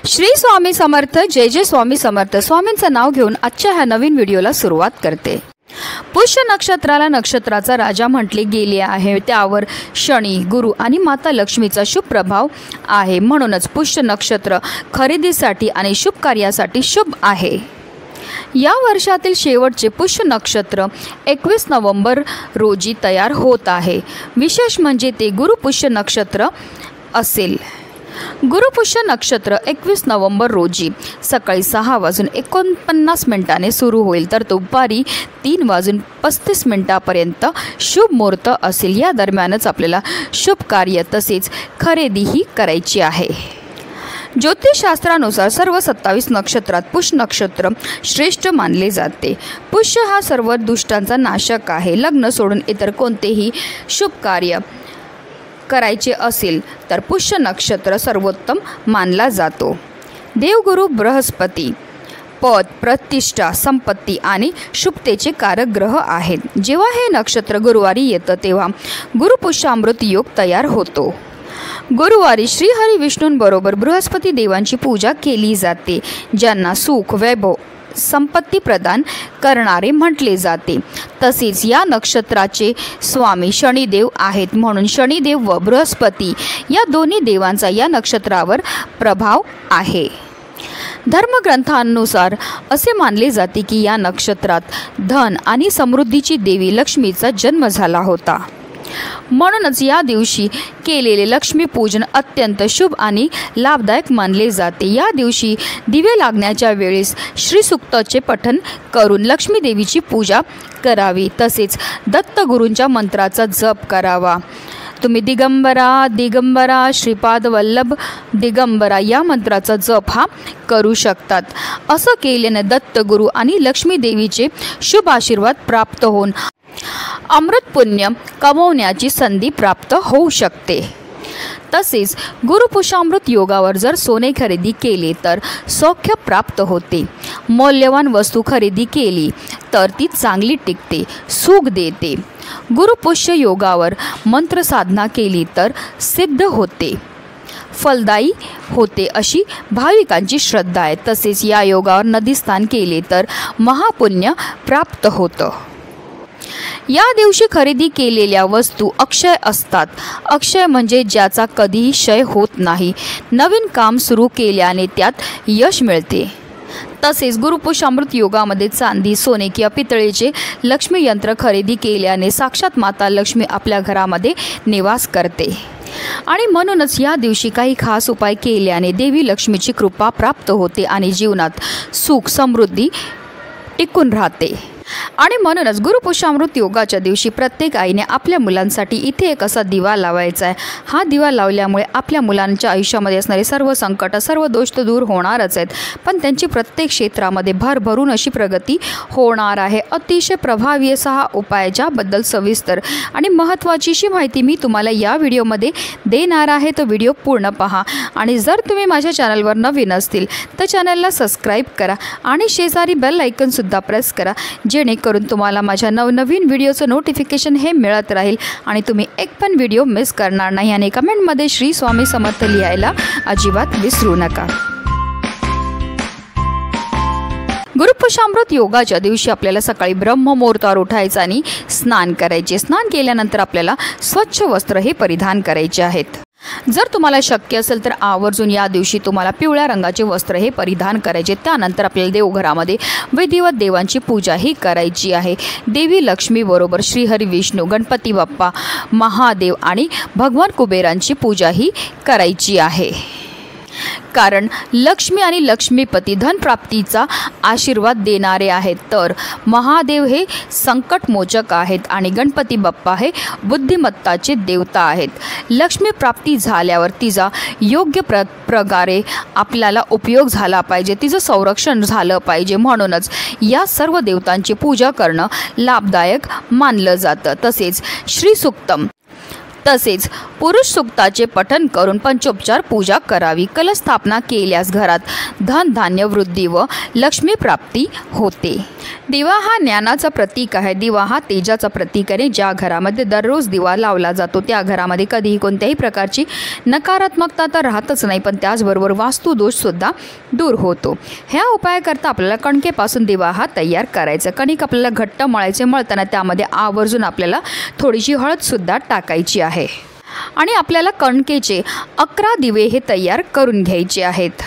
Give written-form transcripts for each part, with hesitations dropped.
श्री स्वामी समर्थ। जय जय स्वामी समर्थ। स्वामींचं नाव घेऊन आजच्या ह्या नवीन व्हिडिओला सुरुवात करते। पुष्य नक्षत्राला नक्षत्राचा राजा म्हटले गेले आहे। त्यावर शनी, गुरु आणि माता लक्ष्मीचा शुभ प्रभाव आहे। म्हणूनच पुष्य नक्षत्र खरेदीसाठी आणि शुभ कार्यासाठी शुभ आहे। या वर्षातील शेवटचे पुष्य नक्षत्र 21 नोव्हेंबर रोजी तयार होत आहे। विशेष म्हणजे ते गुरुपुष्य नक्षत्र असेल। गुरुपुष्य नक्षत्र 21 नोव्हेंबर रोजी सकाळी 6:49 सुरू होईल, तर दुपारी 3:35 पर्यंत शुभ मुहूर्त असेल। या दरम्यानच आपल्याला शुभ कार्य तसेच खरेदीही करायची आहे। ज्योतिषशास्त्रानुसार सर्व 27 नक्षत्रात पुष्य नक्षत्र श्रेष्ठ मानले जाते। पुष्य हा सर्व दुष्टांचा नाशक आहे। लग्न सोडून इतर कोणतेही शुभ कार्य करायचे असेल तर पुष्य नक्षत्र सर्वोत्तम मानला जातो। देवगुरु बृहस्पती पद, प्रतिष्ठा, संपत्ती आणि शुभतेचे कारक ग्रह आहेत। जेव्हा हे नक्षत्र गुरुवारी येतं तेव्हा गुरुपुष्यामृत योग तयार होतो। गुरुवारी श्री हरी विष्णूंबरोबर बृहस्पती देवांची पूजा केली जाते, ज्यांना सुख, वैभव, संपत्ती प्रदान करणारे म्हटले जाते। तसेच या नक्षत्राचे स्वामी शनिदेव आहेत, म्हणून शनिदेव व बृहस्पती या दोन्ही देवांचा या नक्षत्रावर प्रभाव आहे। धर्मग्रंथांनुसार असे मानले जाते की या नक्षत्रात धन आणि समृद्धीची देवी लक्ष्मीचा जन्म झाला होता। म्हणूनच या दिवशी केलेले लक्ष्मीपूजन अत्यंत शुभ आणि लाभदायक मानले जाते। या दिवशी दिवे लागण्याच्या वेळेस श्रीसूक्ताचे पठण करून लक्ष्मी देवीची पूजा करावी। तसेच दत्तगुरूंच्या मंत्राचा जप करावा। तुम्ही दिगंबरा दिगंबरा श्रीपाद वल्लभ दिगंबरा या मंत्राचा जप हा करू शकतात। असं केल्याने दत्तगुरू आणि लक्ष्मी देवीचे शुभ आशीर्वाद प्राप्त होऊन अमृत पुण्य कमवण्याची संधी प्राप्त होऊ शकते। तसेच गुरुपुष्यामृत योगावर जर सोने खरेदी केले तर सौख्य प्राप्त होते। मौल्यवान वस्तू खरेदी केली तर ती चांगली टिकते, सुख देते। गुरुपुष्य योगावर मंत्र साधना केली तर सिद्ध होते, फलदायी होते अशी भाविकांची श्रद्धा आहे। तसेच या योगावर नदी स्नान केले तर महापुण्य प्राप्त होतं। या दिवशी खरेदी केलेल्या वस्तू अक्षय असतात। अक्षय म्हणजे ज्याचा कधीही क्षय होत नाही। नवीन काम सुरू केल्याने त्यात यश मिळते। तसेच गुरुपुष्यामृत योगामध्ये चांदी, सोने किंवा पितळेचे लक्ष्मी यंत्र खरेदी केल्याने साक्षात माता लक्ष्मी आपल्या घरामध्ये निवास करते आणि म्हणूनच या दिवशी काही खास उपाय केल्याने देवी लक्ष्मीची कृपा प्राप्त होते आणि जीवनात सुख समृद्धी टिकून राहते। आणि म्हणूनच गुरुपुष्यामृत योगाच्या दिवशी प्रत्येक आईने आपल्या मुलांसाठी इथे एक असा दिवा लावायचा आहे। हा दिवा लावल्यामुळे आपल्या मुलांच्या आयुष्यामध्ये असणारे सर्व संकट, सर्व दोष तर दूर होणारच आहेत, पण त्यांची प्रत्येक क्षेत्रामध्ये भरभरून अशी प्रगती होणार आहे। अतिशय प्रभावी असा हा उपाय, ज्याबद्दल सविस्तर आणि महत्त्वाची अशी माहिती मी तुम्हाला या व्हिडिओमध्ये देणार आहे। तो व्हिडिओ पूर्ण पहा आणि जर तुम्ही माझ्या चॅनलवर नवीन असतील तर चॅनलला सबस्क्राईब करा आणि शेजारी बेल आयकॉनसुद्धा प्रेस करा, जेणेकरून तुम्हाला माझ्या नवनवीन व्हिडिओचं नोटिफिकेशन हे मिळत राहील आणि तुम्ही एक पण व्हिडिओ मिस करणार नाही। आणि कमेंटमध्ये श्री स्वामी समर्थ लिहायला अजिबात विसरू नका। गुरुपुष्यामृत योगाच्या दिवशी आपल्याला सकाळी ब्रह्ममुहूर्तावर उठायचं आणि स्नान करायचे। स्नान केल्यानंतर आपल्याला स्वच्छ वस्त्र हे परिधान करायचे आहेत। जर तुम्हाला शक्य असेल तर आवर्जून या दिवशी तुम्हाला पिवळ्या रंगाचे वस्त्र हे परिधान करायचे। त्यानंतर आपल्याला देवघरामध्ये विधिवत देवांची पूजा ही करायची आहे। देवी लक्ष्मी बरोबर श्रीहरी विष्णू, गणपती बाप्पा, महादेव आणि भगवान कुबेरांची पूजा ही करायची आहे। कारण लक्ष्मी आणि लक्ष्मीपती धनप्राप्तीचा आशीर्वाद देणारे आहेत, तर महादेव हे संकटमोचक आहेत आणि गणपती बाप्पा हे बुद्धिमत्ताचे देवता आहेत। लक्ष्मी प्राप्ती झाल्यावर तिचा योग्य प्रकारे आपल्याला उपयोग झाला पाहिजे, तिचं संरक्षण झालं पाहिजे। म्हणूनच या सर्व देवतांची पूजा करणं लाभदायक मानलं जातं। तसेच श्रीसूक्तम तसेच पुरुष सूक्ताचे पठण करून पंचोपचार पूजा करावी। कलस्थापना केल्यास घरात धन धान्य वृद्धी व लक्ष्मी प्राप्ती होते। दिवा हा ज्ञानाचा प्रतीक आहे। दिवा हा तेजाचा प्रतीक आहे। ज्या घरामध्ये दररोज दिवा लावला जातो त्या घरामध्ये कधीही कोणत्याही प्रकारची नकारात्मकता तर राहतच नाही, पण त्याचबरोबर वास्तुदोष सुद्धा दूर होतो। ह्या उपायाकरता आपल्याला कणकेपासून दिवा हा तयार करायचा। कणिक आपल्याला घट्ट मळायचे, मळताना त्यामध्ये आवर्जून आपल्याला थोडीशी हळद सुद्धा टाकायची आहे आणि आपल्याला कणकेचे 11 दिवे हे तयार करून घ्यायचे आहेत।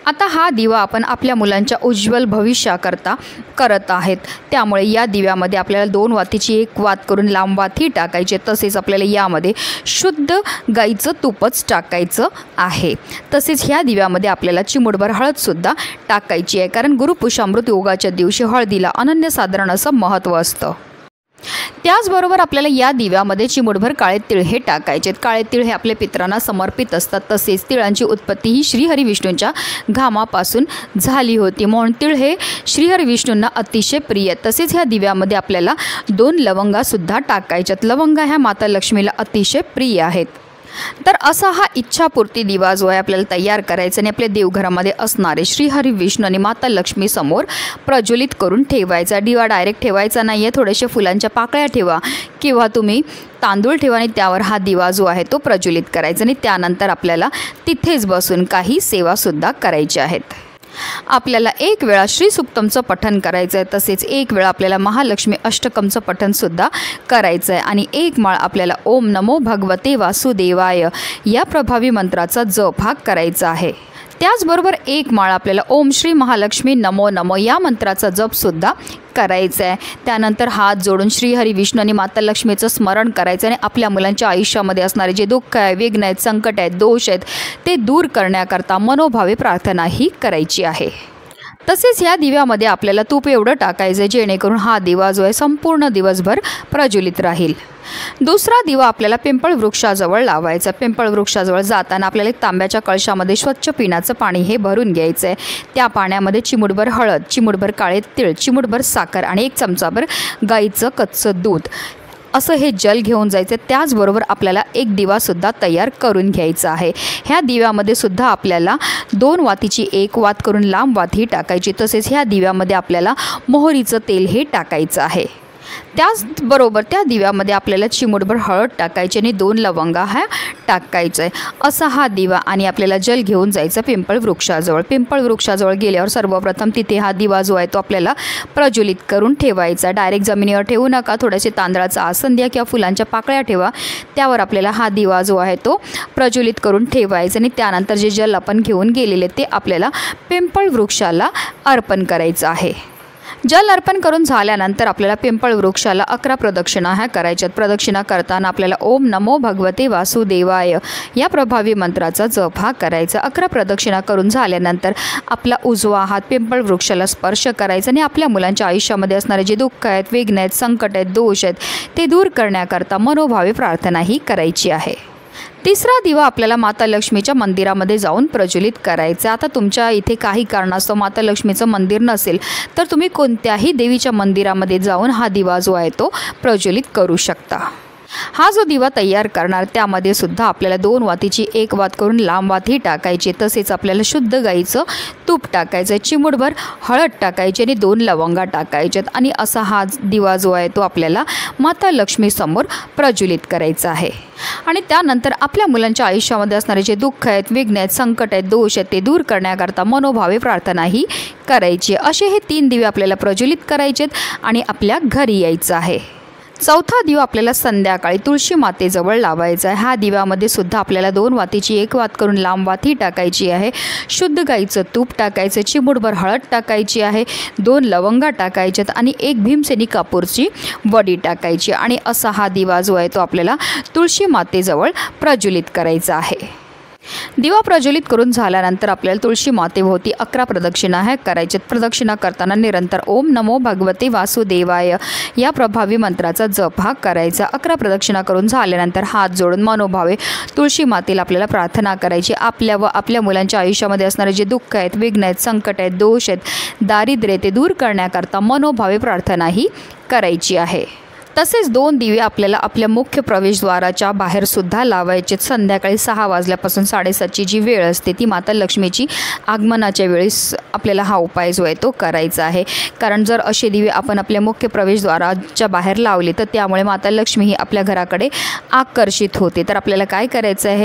आता हा दिवा आपण आपल्या मुलांच्या उज्ज्वल भविष्याकरता करत आहेत, त्यामुळे या दिव्यामध्ये आपल्याला 2 वातीची 1 वात करून लांब वाती टाकायचे। तसेच आपल्याला यामध्ये शुद्ध गाईचं तूपच टाकायचं आहे। तसेच ह्या दिव्यामध्ये आपल्याला चिमूटभर हळदसुद्धा टाकायची आहे, कारण गुरुपुषामृत योगाच्या दिवशी हळदीला अनन्यसाधारण असं महत्त्व असतं। त्याचबरोबर आपल्याला या दिव्यामध्ये चिमूटभर काळे तीळ हे टाकायचे। काळे तीळ हे आपल्या पितरांना समर्पित असतात। तसेच तिळांची उत्पत्ती ही श्रीहरी विष्णूंच्या घामापासून झाली होती, म्हणून तीळ हे श्रीहरी विष्णूंना अतिशय प्रिय। तसेच ह्या दिव्यामध्ये आपल्याला 2 लवंगासुद्धा टाकायच्यात। लवंगा ह्या माता लक्ष्मीला अतिशय प्रिय आहेत। तर असा हा इच्छापूर्ती दिवा जो आहे आपल्याला तयार करायचा आणि आपल्या देवघरामध्ये असणारे श्रीहरी विष्णू आणि माता लक्ष्मी समोर प्रज्वलित करून ठेवायचा। दिवा डायरेक्ट ठेवायचा नाही आहे, थोडेसे फुलांच्या पाकळ्या ठेवा किंवा तुम्ही तांदूळ ठेवा आणि त्यावर हा दिवा जो आहे तो प्रज्वलित करायचा आणि त्यानंतर आपल्याला तिथेच बसून काही सेवासुद्धा करायच्या आहेत। आपल्याला 1 वेळा श्री सुक्तमचं पठण करायचं आहे, तसेच 1 वेळा आपल्याला महालक्ष्मी अष्टकमचं पठणसुद्धा करायचं आहे आणि 1 माळ आपल्याला ओम नमो भगवते वासुदेवाय या प्रभावी मंत्राचा जप हा करायचा आहे। त्याचबरोबर 1 माळ आपल्याला ओम श्री महालक्ष्मी नमो नमो या मंत्राचा जपसुद्धा करायचा आहे। त्यानंतर हात जोडून श्रीहरी विष्णू आणि माता लक्ष्मीचं स्मरण करायचं आणि आपल्या मुलांच्या आयुष्यामध्ये असणारे जे दुःख आहे, विघ्न आहेत, संकट आहेत, दोष आहेत ते दूर करण्याकरता मनोभावे प्रार्थना ही करायची आहे। तसेच ह्या दिव्यामध्ये आपल्याला तूप एवढं टाकायचं जेणेकरून हा दिवा जो आहे संपूर्ण दिवसभर प्रज्वलित राहील। दुसरा दिवा आपल्याला पिंपळ वृक्षाजवळ लावायचा। पिंपळ वृक्षाजवळ जाताना आपल्याला एक तांब्याच्या कळशामध्ये स्वच्छ पिण्याचं पाणी हे भरून घ्यायचं आहे। त्या पाण्यामध्ये चिमूटभर हळद, चिमूटभर काळे तीळ, चिमूटभर साखर आणि 1 चमचाभर गाईचं कच्चं दूध असं हे जल घेऊन जायचं। त्याचबरोबर आपल्याला 1 दिवासुद्धा तयार करून घ्यायचा आहे। ह्या दिव्यामध्ये सुद्धा आपल्याला 2 वातीची 1 वात करून लांब वात ही टाकायची। तसेच ह्या दिव्यामध्ये आपल्याला मोहरीचं तेल हे टाकायचं आहे। त्याचबरोबर त्या दिव्यामध्ये आपल्याला चिमूटभर हळद टाकायची आणि 2 लवंगा ह्या टाकायचं आहे। असा हा दिवा आणि आपल्याला जल घेऊन जायचं पिंपळ वृक्षाजवळ। पिंपळ वृक्षाजवळ गेल्यावर सर्वप्रथम तिथे हा दिवा जो आहे तो आपल्याला प्रज्वलित करून ठेवायचा। डायरेक्ट जमिनीवर ठेवू नका, थोडेसे तांदळाचं आसन द्या किंवा फुलांच्या पाकळ्या ठेवा, त्यावर आपल्याला हा दिवा जो आहे तो प्रज्वलित करून ठेवायचा आणि त्यानंतर जे जल आपण घेऊन गेलेले ते आपल्याला पिंपळ वृक्षाला अर्पण करायचं आहे। जल अर्पण करून झाल्यानंतर आपल्याला पिंपळ वृक्षाला 11 प्रदक्षिणा ह्या करायच्यात। प्रदक्षिणा करताना आपल्याला ओम नमो भगवते वासुदेवाय या प्रभावी मंत्राचा जप हा करायचा। 11 प्रदक्षिणा करून झाल्यानंतर आपला उजवा हात पिंपळ वृक्षाला स्पर्श करायचा आणि आपल्या मुलांच्या आयुष्यामध्ये असणारे जे दुःख आहेत, विघ्न आहेत, संकट आहेत, दोष आहेत ते दूर करण्याकरता मनोभावे प्रार्थना ही करायची आहे। तिसरा दिवा आपल्याला माता लक्ष्मीच्या मंदिरामध्ये जाऊन प्रज्वलित करायचा। आता तुमच्या इथे काही कारणास्तव माता लक्ष्मीचं मंदिर नसेल तर तुम्ही कोणत्याही देवीच्या मंदिरामध्ये जाऊन हा दिवा जो आहे तो प्रज्वलित करू शकता। हा जो दिवा तयार करणार त्यामध्ये सुद्धा आपल्याला 2 वातीची 1 वात करून लांब वात ही टाकायची। तसेच आपल्याला शुद्ध गाईचं तूप टाकायचं, चिमूटभर हळद टाकायची आणि 2 लवंगा टाकायच्यात आणि असा हा दिवा जो आहे तो आपल्याला माता लक्ष्मी समोर प्रज्वलित करायचा आहे। आणि त्यानंतर आपल्या मुलांच्या आयुष्यामध्ये असणारे जे दुःख आहेत, विघ्न आहेत, संकट आहेत, दोष आहेत ते दूर करण्याकरता मनोभावे प्रार्थना ही करायची। असे हे 3 दिवे आपल्याला प्रज्वलित करायचेत आणि आपल्या घरी यायचं आहे। चौथा दिवा आपल्याला संध्याकाळी तुळशी मातेजवळ लावायचा आहे। ह्या दिव्यामध्ये सुद्धा आपल्याला 2 वातीची 1 वात करून लांब वात ही टाकायची आहे। शुद्ध गाईचं तूप टाकायचं, चिमूटभर हळद टाकायची आहे, 2 लवंगा टाकायच्यात आणि 1 भीमसेनी कापूरची वडी टाकायची आणि असा हा दिवा जो आहे तो आपल्याला तुळशी मातेजवळ प्रज्वलित करायचा आहे। दिवा प्रज्वलित करून झाल्यानंतर आपल्याला तुळशी मातेभोवती 11 प्रदक्षिणा ह्या करायच्यात। प्रदक्षिणा करताना निरंतर ओम नमो भगवते वासुदेवाय या प्रभावी मंत्राचा जप हा करायचा। 11 प्रदक्षिणा करून झाल्यानंतर हात जोडून मनोभावे तुळशी मातेला आपल्याला प्रार्थना करायची। आपल्या व आपल्या मुलांच्या आयुष्यामध्ये असणारे जे दुःख आहेत, विघ्न आहेत, संकट आहेत, दोष आहेत, दारिद्र्य ते दूर करण्याकरता मनोभावे प्रार्थना ही करायची आहे। तसेच 2 दिवे आपल्याला आपल्या मुख्य प्रवेशद्वाराच्या बाहेर सुद्धा लावायचे. संध्याकाळी 6 वाजल्यापासून 7:30ची जी वेळ असते ती माता लक्ष्मीची आगमनाच्या वेळेस आपल्याला हा उपाय जो आहे तो करायचा आहे. कारण जर असे दिवे आपण आपल्या मुख्य प्रवेशद्वाराच्या बाहेर लावले तर त्यामुळे माता लक्ष्मी ही आपल्या घराकडे आकर्षित होते. तर आपल्याला काय करायचं आहे,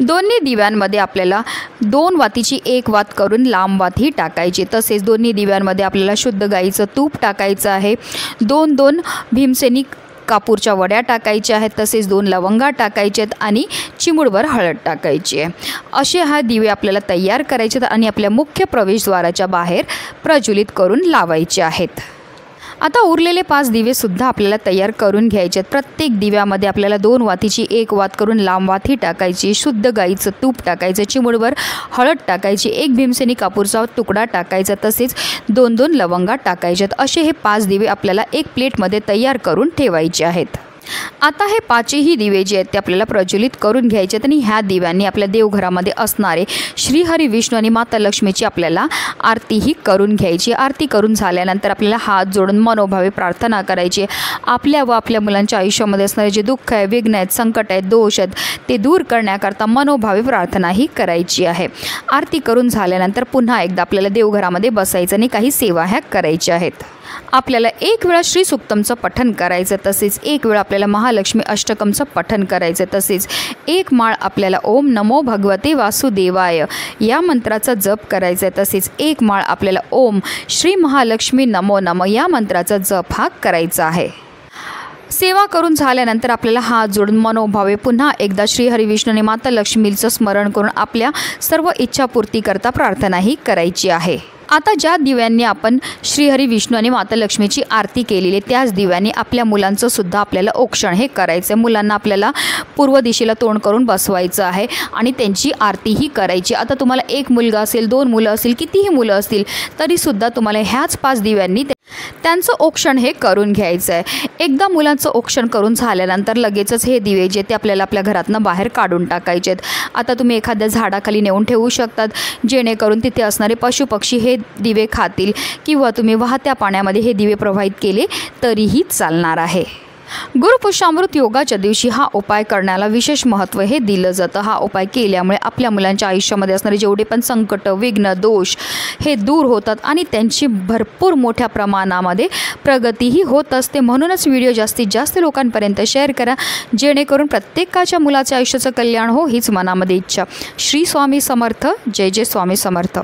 दोन्ही दिव्यांमध्ये आपल्याला 2 वातीची 1 वात करून लांब वात ही टाकायची. तसेच दोन्ही दिव्यांमध्ये आपल्याला शुद्ध गाईचं तूप टाकायचं आहे. 2 भीमसेनी कापूरच्या वड्या टाकायच्या आहेत. तसेच 2 लवंगा टाकायच्या आहेत आणि चिमूटभर हळद टाकायची आहे. असे हा दिवे आपल्याला तयार करायचे आणि आपल्या मुख्य प्रवेशद्वाराच्या बाहेर प्रज्वलित करून लावायचे आहेत. आता उरलेले 5 दिवेसुद्धा आपल्याला तयार करून घ्यायचे आहेत. प्रत्येक दिव्यामध्ये आपल्याला 2 वातीची 1 वात करून लांब वात ही टाकायची. शुद्ध गाईचं तूप टाकायचं, चिमूटभर हळद टाकायची, 1 भीमसेनी कापूरचा तुकडा टाकायचा, तसेच 2 लवंगा टाकायच्यात. असे हे 5 दिवे आपल्याला एक प्लेटमध्ये तयार करून ठेवायचे आहेत. आता हे 5ही दिवे जे आहेत ते आपल्याला प्रज्वलित करून घ्यायचे आहेत आणि ह्या दिव्यांनी आपल्या देवघरामध्ये असणारे श्रीहरी विष्णू आणि माता लक्ष्मीची आपल्याला आरती ही करून घ्यायची. आरती करून झाल्यानंतर आपल्याला हात जोडून मनोभावे प्रार्थना करायची. आपल्या व आपल्या मुलांच्या आयुष्यामध्ये असणारे जे दुःख आहे, विघ्न आहेत, संकट आहेत, दोष आहेत ते दूर करण्याकरता मनोभावे प्रार्थना ही करायची आहे. आरती करून झाल्यानंतर पुन्हा एकदा आपल्याला देवघरामध्ये बसायचं आणि काही सेवा ह्या करायच्या आहेत. आपल्याला 1 वेळा श्री सूक्तमचं पठण करायचं, तसेच 1 वेळा आपल्याला महालक्ष्मी अष्टकमचं पठण करायचं, तसेच 1 माळ आपल्याला ओम नमो भगवते वासुदेवाय या मंत्राचा जप करायचा आहे. तसेच 1 माळ आपल्याला ओम श्री महालक्ष्मी नमो नमः या मंत्राचा जप हा करायचा आहे. सेवा करून झाल्यानंतर आपल्याला हात जोडून मनोभावे पुन्हा एकदा श्रीहरी विष्णू आणि माता लक्ष्मीचं स्मरण करून आपल्या सर्व इच्छापूर्ती करता प्रार्थना ही करायची आहे. आता ज्या दिव्यांनी आपण श्रीहरी विष्णू आणि माता लक्ष्मीची आरती केलेली त्याच दिव्यांनी आपल्या मुलांचं सुद्धा आपल्याला औक्षण हे करायचं आहे. मुलांना आपल्याला पूर्व दिशेला तोंड करून बसवायचं आहे आणि त्यांची आरती ही करायची. आता तुम्हाला 1 मुलगा असेल, 2 मुलं असतील, कितीही मुलं असतील तरीसुद्धा तुम्हाला ह्याच 5 दिव्यांनी त्यांचं औक्षण हे करून घ्यायचं आहे. एकदा मुलांचं औक्षण करून झाल्यानंतर लगेचच हे दिवे जे ते आपल्याला आपल्या घरातनं बाहेर काढून टाकायचे आहेत. आता तुम्ही एखाद्या झाडाखाली नेऊन ठेवू शकतात जेणेकरून तिथे असणारे पशुपक्षी हे दिवे खातील, किंवा तुम्ही वाहत्या पाण्यामध्ये हे दिवे प्रवाहित केले तरीही चालणार आहे. गुरुपुष्यामृत योगाच्या दिवशी हा उपाय करण्याला विशेष महत्त्व हे दिलं जातं. हा उपाय केल्यामुळे आपल्या मुलांच्या आयुष्यामध्ये असणारे जेवढे पण संकट, विघ्न, दोष हे दूर होतात आणि त्यांची भरपूर मोठ्या प्रमाणामध्ये प्रगतीही होत असते. म्हणूनच व्हिडिओ जास्तीत जास्त लोकांपर्यंत शेअर करा, जेणेकरून प्रत्येकाच्या मुलाच्या आयुष्याचं कल्याण हो हीच मनामध्ये इच्छा. श्री स्वामी समर्थ. जय जय स्वामी समर्थ.